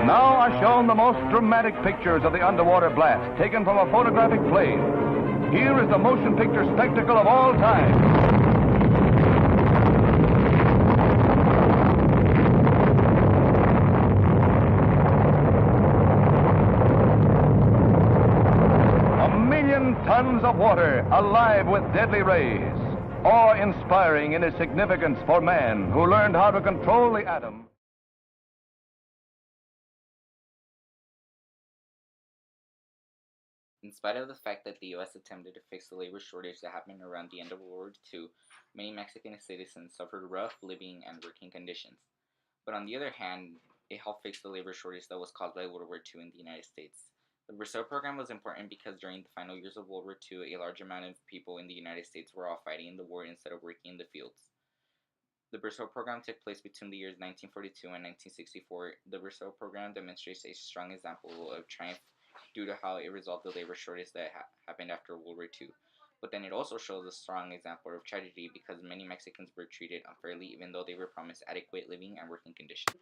Now are shown the most dramatic pictures of the underwater blast, taken from a photographic plane. Here is the motion picture spectacle of all time. Tons of water alive with deadly rays, awe-inspiring in its significance for man who learned how to control the atom. In spite of the fact that the U.S. attempted to fix the labor shortage that happened around the end of World War II, many Mexican citizens suffered rough living and working conditions. But on the other hand, it helped fix the labor shortage that was caused by World War II in the United States. The Bracero Program was important because during the final years of World War II, a large amount of people in the United States were all fighting in the war instead of working in the fields. The Bracero Program took place between the years 1942 and 1964. The Bracero Program demonstrates a strong example of triumph due to how it resolved the labor shortage that happened after World War II. But then it also shows a strong example of tragedy because many Mexicans were treated unfairly even though they were promised adequate living and working conditions.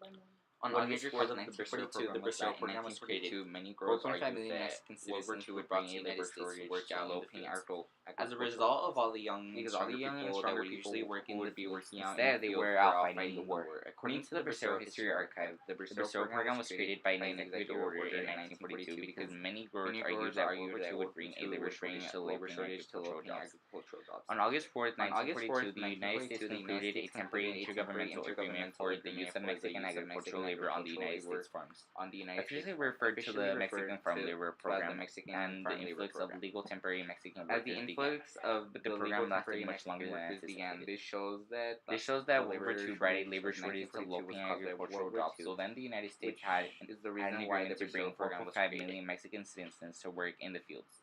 On August 4th, 1942, the Bracero Program was created. Many groups argued that Mexican citizens would bring a labor shortage to low-paying agricultural. As a result of all the young and stronger people that would usually work in the fields, instead they were out fighting the war. According to the Bracero History Archive, the Bracero Program was created by an executive order in 1942 because many groups argued that World War II would bring a labor shortage to low-paying agricultural jobs. On August 4th, 1942, the United States concluded a temporary intergovernmental agreement for the use of Mexican agricultural labor on the United States farms. Officially referred to the Mexican Farm Labor Program and the influx of legal temporary Mexican workers began. But the program lasted much longer than anticipated. This shows that World War II brought a labor shortage to low-paying agricultural jobs. So then the United States had an agreement to bring 4.5 million Mexican citizens to work in the fields.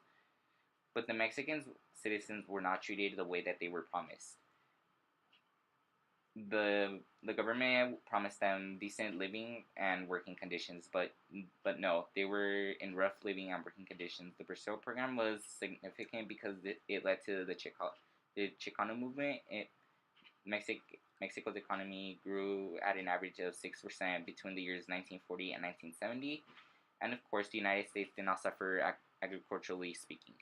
But the Mexican citizens were not treated the way that they were promised. The government promised them decent living and working conditions, but no, they were in rough living and working conditions. The Bracero Program was significant because it led to the Chicano movement. Mexico's economy grew at an average of 6% between the years 1940 and 1970, and of course the United States did not suffer agriculturally speaking.